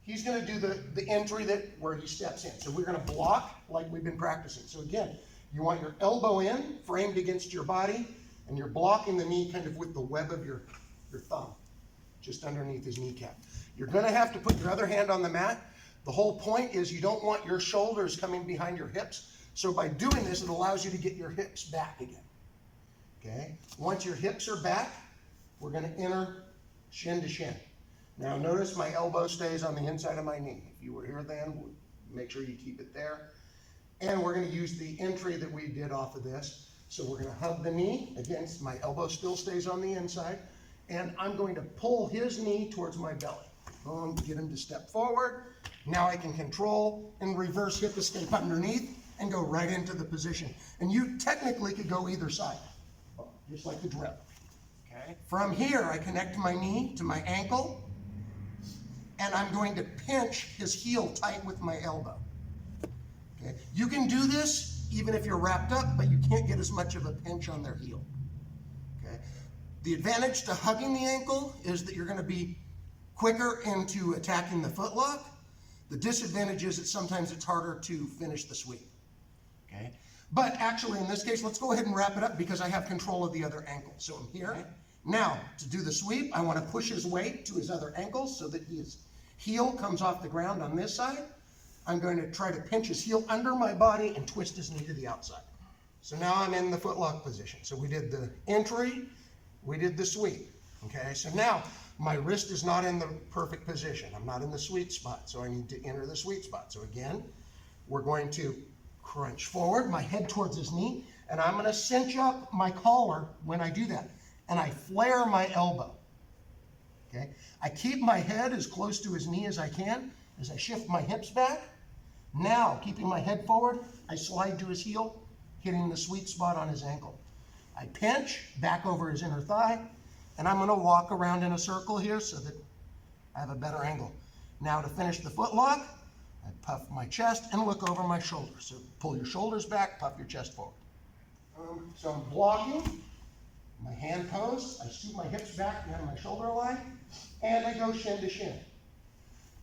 he's gonna do the entry where he steps in. So we're gonna block like we've been practicing. So again, you want your elbow in, framed against your body, and you're blocking the knee kind of with the web of your thumb, just underneath his kneecap. You're gonna have to put your other hand on the mat. The whole point is you don't want your shoulders coming behind your hips. So by doing this, it allows you to get your hips back again. Okay? Once your hips are back, we're gonna enter shin to shin. Now notice my elbow stays on the inside of my knee. If you were here then, make sure you keep it there. And we're gonna use the entry that we did off of this. So we're gonna hug the knee against, my elbow still stays on the inside, and I'm going to pull his knee towards my belly. Boom, get him to step forward. Now I can control and reverse hip escape underneath and go right into the position. And you technically could go either side, just like the drill. Okay. From here, I connect my knee to my ankle, and I'm going to pinch his heel tight with my elbow. Okay. You can do this even if you're wrapped up, but you can't get as much of a pinch on their heel. Okay. The advantage to hugging the ankle is that you're going to be quicker into attacking the footlock. The disadvantage is that sometimes it's harder to finish the sweep. Okay. But actually, in this case, let's go ahead and wrap it up because I have control of the other ankle. So I'm here. Okay. Now, to do the sweep, I want to push his weight to his other ankle so that his heel comes off the ground on this side. I'm going to try to pinch his heel under my body and twist his knee to the outside. So now I'm in the footlock position. So we did the entry, we did the sweep. Okay, so now my wrist is not in the perfect position. I'm not in the sweet spot, so I need to enter the sweet spot. So again, we're going to crunch forward, my head towards his knee, and I'm going to cinch up my collar when I do that. And I flare my elbow. Okay, I keep my head as close to his knee as I can as I shift my hips back. Now, keeping my head forward, I slide to his heel, hitting the sweet spot on his ankle. I pinch back over his inner thigh, and I'm going to walk around in a circle here so that I have a better angle. Now to finish the foot lock, I puff my chest and look over my shoulders. So pull your shoulders back, puff your chest forward. So I'm blocking. My hand pose, I scoop my hips back behind my shoulder line, and I go shin to shin.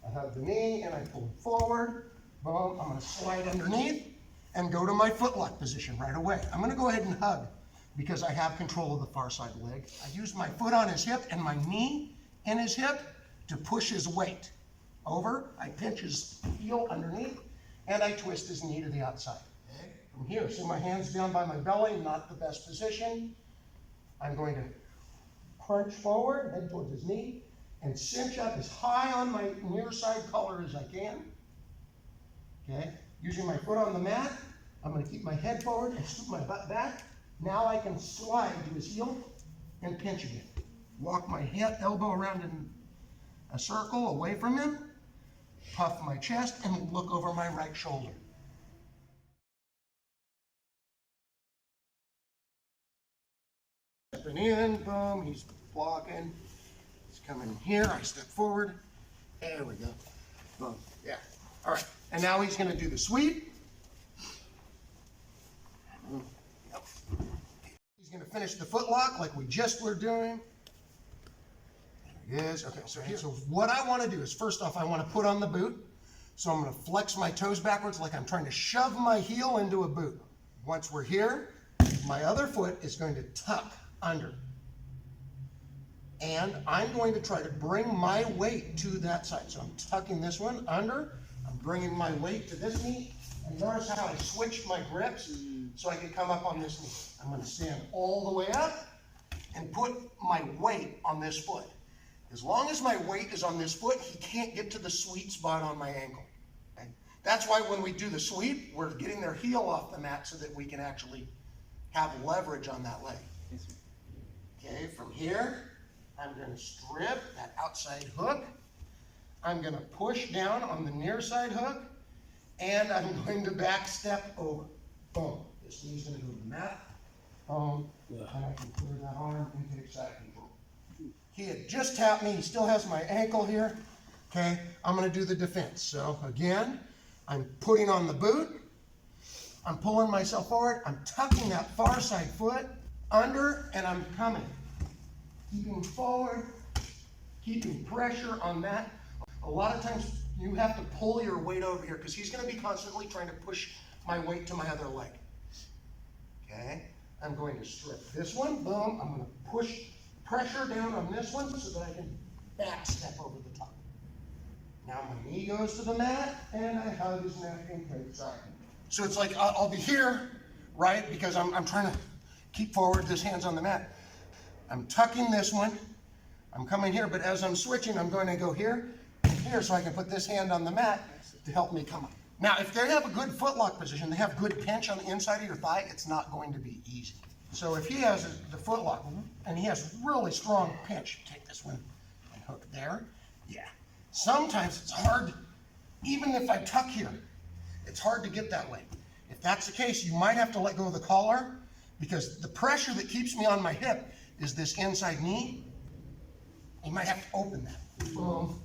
I hug the knee and I pull it forward. Boom, I'm gonna slide underneath and go to my footlock position right away. I'm gonna go ahead and hug because I have control of the far side leg. I use my foot on his hip and my knee in his hip to push his weight over. I pinch his heel underneath and I twist his knee to the outside. From here, so my hand's down by my belly, not the best position. I'm going to crunch forward, head towards his knee, and cinch up as high on my near side collar as I can. Okay, using my foot on the mat, I'm going to keep my head forward and scoop my butt back. Now I can slide to his heel and pinch again. Walk my head, elbow around in a circle away from him, puff my chest, and look over my right shoulder. Stepping in, boom, he's blocking. He's coming here, I step forward. There we go. Boom, yeah. All right, and now he's gonna do the sweep. Yep. He's gonna finish the foot lock like we just were doing. There he is, okay, so here, so what I wanna do is first off, I wanna put on the boot. So I'm gonna flex my toes backwards like I'm trying to shove my heel into a boot. Once we're here, my other foot is going to tuck under. And I'm going to try to bring my weight to that side. So I'm tucking this one under, I'm bringing my weight to this knee, and notice how I switched my grips so I can come up on this knee. I'm going to stand all the way up and put my weight on this foot. As long as my weight is on this foot, he can't get to the sweet spot on my ankle. Okay? That's why when we do the sweep, we're getting their heel off the mat so that we can actually have leverage on that leg. Okay, from here, I'm going to strip that outside hook. I'm going to push down on the near side hook, and I'm going to back step over. Boom. This knee's going to go to the mat. Boom. And I can clear that arm and take side control. He had just tapped me. He still has my ankle here. Okay, I'm going to do the defense. So again, I'm putting on the boot. I'm pulling myself forward. I'm tucking that far side foot under, and I'm coming. Keeping forward, keeping pressure on that. A lot of times you have to pull your weight over here because he's going to be constantly trying to push my weight to my other leg. Okay, I'm going to strip this one, boom, I'm going to push pressure down on this one so that I can back step over the top. Now my knee goes to the mat and I hug his neck and take side. So it's like I'll be here, right, because I'm trying to keep forward, this hand's on the mat. I'm tucking this one, I'm coming here, but as I'm switching, I'm going to go here and here so I can put this hand on the mat to help me come up. Now, if they have a good footlock position, they have good pinch on the inside of your thigh, it's not going to be easy. So if he has the footlock and he has really strong pinch, take this one and hook there. Yeah. Sometimes it's hard, even if I tuck here, it's hard to get that way. If that's the case, you might have to let go of the collar because the pressure that keeps me on my hip is this inside knee. You might have to open that. Boom.